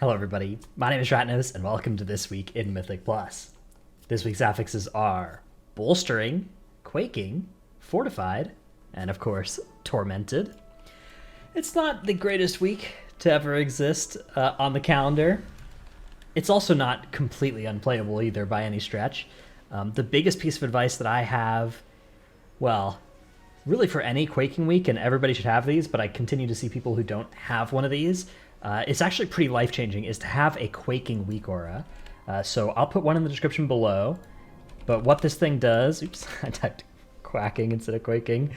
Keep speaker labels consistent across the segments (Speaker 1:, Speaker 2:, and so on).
Speaker 1: Hello everybody, my name is Ratnos and welcome to This Week in Mythic Plus. This week's affixes are Bolstering, Quaking, Fortified, and of course, Tormented. It's not the greatest week to ever exist on the calendar. It's also not completely unplayable either by any stretch. The biggest piece of advice that I have, well, really for any Quaking week, and everybody should have these, but I continue to see people who don't have one of these, it's actually pretty life-changing, is to have a Quaking weak aura. So I'll put one in the description below, but what this thing does, oops, I typed quacking instead of quaking,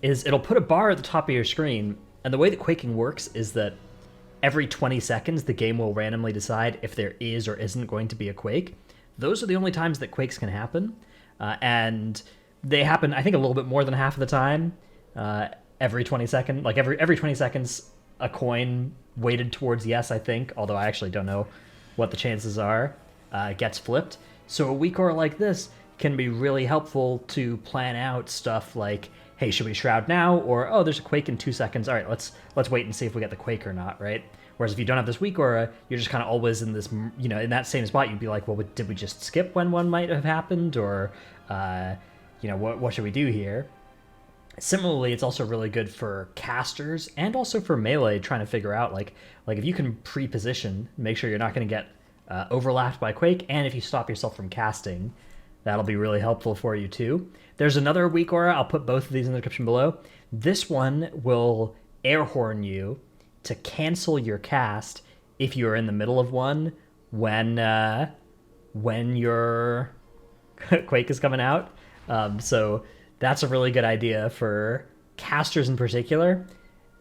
Speaker 1: is it'll put a bar at the top of your screen, and the way that Quaking works is that every 20 seconds the game will randomly decide if there is or isn't going to be a quake. Those are the only times that quakes can happen, and they happen, I think, a little bit more than half of the time. Every 20 seconds, a coin weighted towards yes, I think, although I actually don't know what the chances are, gets flipped. So a weak aura like this can be really helpful to plan out stuff like, hey, should we shroud now? Or, oh, there's a quake in 2 seconds. All right, let's wait and see if we get the quake or not, right? Whereas if you don't have this weak aura, you're just kind of always in this, in that same spot. You'd be like, well, did we just skip when one might have happened? Or, what should we do here? Similarly, it's also really good for casters and also for melee, trying to figure out, like if you can pre-position, make sure you're not going to get overlapped by Quake, and if you stop yourself from casting, that'll be really helpful for you too. There's another weak aura, I'll put both of these in the description below. This one will air horn you to cancel your cast if you're in the middle of one when your Quake is coming out. So that's a really good idea for casters in particular.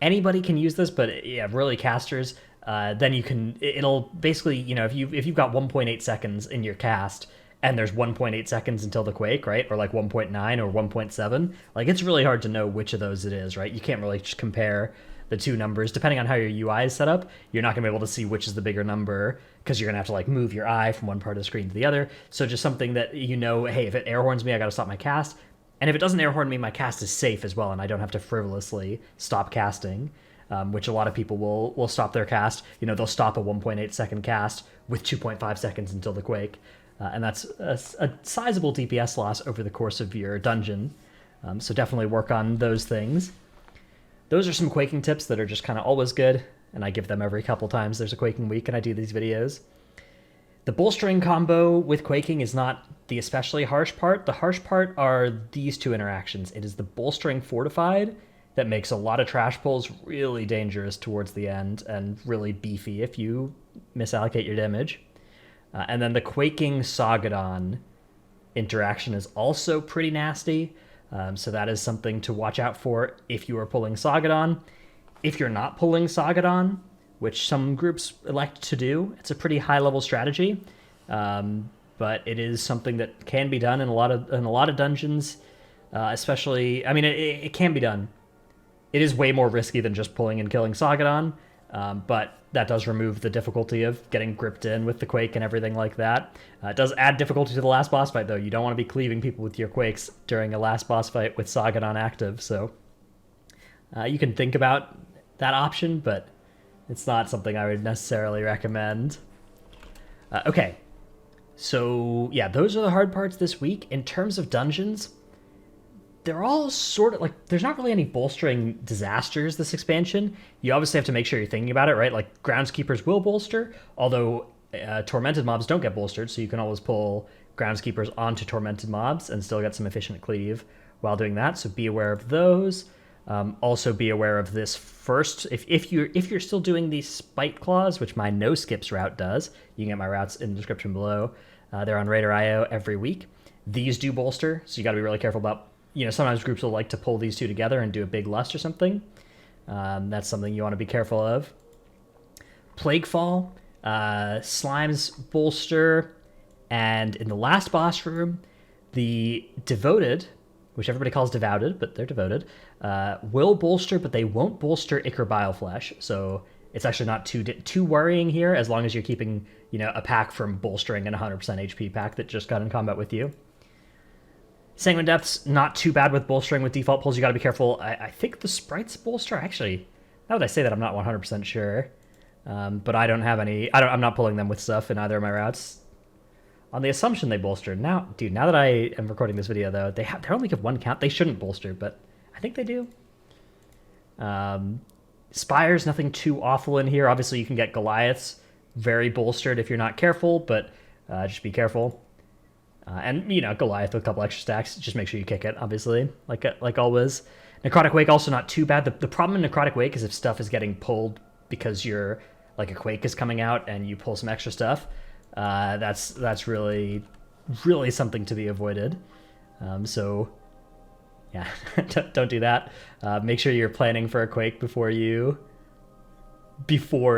Speaker 1: Anybody can use this, but yeah, really casters. Then it'll basically, if you've got 1.8 seconds in your cast and there's 1.8 seconds until the quake, right? Or like 1.9 or 1.7, like it's really hard to know which of those it is, right? You can't really just compare the two numbers. Depending on how your UI is set up, you're not gonna be able to see which is the bigger number because you're gonna have to like move your eye from one part of the screen to the other. So just something that, hey, if it air horns me, I gotta stop my cast. And if it doesn't air horn me, my cast is safe as well, and I don't have to frivolously stop casting, which a lot of people will stop their cast. They'll stop a 1.8 second cast with 2.5 seconds until the quake, and that's a sizable DPS loss over the course of your dungeon. So definitely work on those things. Those are some Quaking tips that are just kind of always good, and I give them every couple times there's a Quaking week and I do these videos. The Bolstering combo with Quaking is not the especially harsh part. The harsh part are these two interactions. It is the Bolstering Fortified that makes a lot of trash pulls really dangerous towards the end and really beefy if you misallocate your damage. And then the Quaking Sagadon interaction is also pretty nasty. So that is something to watch out for if you are pulling Sagadon. If you're not pulling Sagadon, which some groups elect to do, it's a pretty high-level strategy, but it is something that can be done in a lot of dungeons, especially. It can be done. It is way more risky than just pulling and killing Sagadon, but that does remove the difficulty of getting gripped in with the Quake and everything like that. It does add difficulty to the last boss fight, though. You don't want to be cleaving people with your Quakes during a last boss fight with Sagadon active, so you can think about that option, but it's not something I would necessarily recommend. Okay, so yeah, those are the hard parts this week. In terms of dungeons, they're all sort of like, there's not really any bolstering disasters this expansion. You obviously have to make sure you're thinking about it, right? Like groundskeepers will bolster, although tormented mobs don't get bolstered, so you can always pull groundskeepers onto tormented mobs and still get some efficient cleave while doing that, so be aware of those. Also be aware of this first. If you're still doing the Spite Claws, which my no skips route does, you can get my routes in the description below. They're on Raider.io every week. These do bolster, so you got to be really careful about. Sometimes groups will like to pull these two together and do a big lust or something. That's something you want to be careful of. Plaguefall, Slimes bolster, and in the last boss room, the Devoted, which everybody calls Devoted, but they're Devoted, will bolster, but they won't bolster Ichor Bileflesh. So it's actually not too worrying here, as long as you're keeping, a pack from bolstering an 100% HP pack that just got in combat with you. Sanguine Depth's not too bad with bolstering with default pulls. You got to be careful. I think the Sprites bolster, actually, now that I say that, I'm not 100% sure. But I don't have any. I'm not pulling them with stuff in either of my routes. On the assumption they bolstered. Now, dude, now that I am recording this video, though, they only give one count. They shouldn't bolster, but I think they do. Spires, nothing too awful in here. Obviously, you can get Goliaths very bolstered if you're not careful, but just be careful. And, you know, Goliath with a couple extra stacks, just make sure you kick it, obviously, like always. Necrotic Wake, also not too bad. The problem in Necrotic Wake is if stuff is getting pulled because you're, like, a Quake is coming out and you pull some extra stuff, that's really, really something to be avoided. So, yeah, don't do that. Make sure you're planning for a Quake before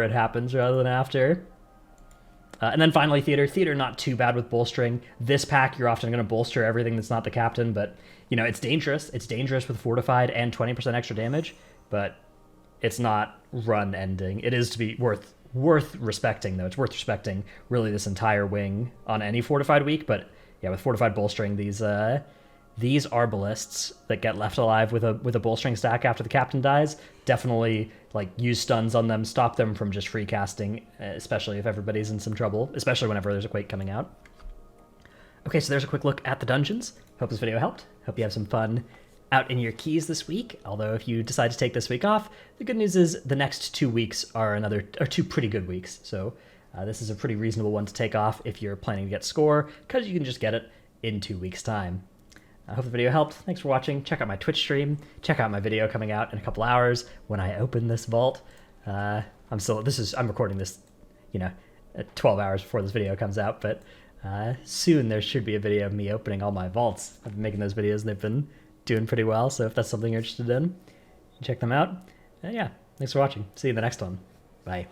Speaker 1: it happens rather than after. And then finally, Theater. Theater, not too bad with bolstering. This pack, you're often going to bolster everything that's not the captain, but, you know, it's dangerous. It's dangerous with Fortified and 20% extra damage, but it's not run-ending. It is to be worth respecting, though. It's worth respecting, really, this entire wing on any Fortified week, but, yeah, with Fortified bolstering, these Arbalists that get left alive with a bolstering stack after the captain dies, definitely like use stuns on them, stop them from just free casting, especially if everybody's in some trouble, especially whenever there's a Quake coming out. Okay, so there's a quick look at the dungeons. Hope this video helped. Hope you have some fun out in your keys this week. Although if you decide to take this week off, the good news is the next 2 weeks are two pretty good weeks. So this is a pretty reasonable one to take off if you're planning to get score, because you can just get it in 2 weeks' time. I hope the video helped. Thanks for watching. Check out my Twitch stream. Check out my video coming out in a couple hours when I open this vault. I'm recording this, 12 hours before this video comes out, but soon there should be a video of me opening all my vaults. I've been making those videos and they've been doing pretty well, so if that's something you're interested in, check them out. Yeah, thanks for watching. See you in the next one. Bye.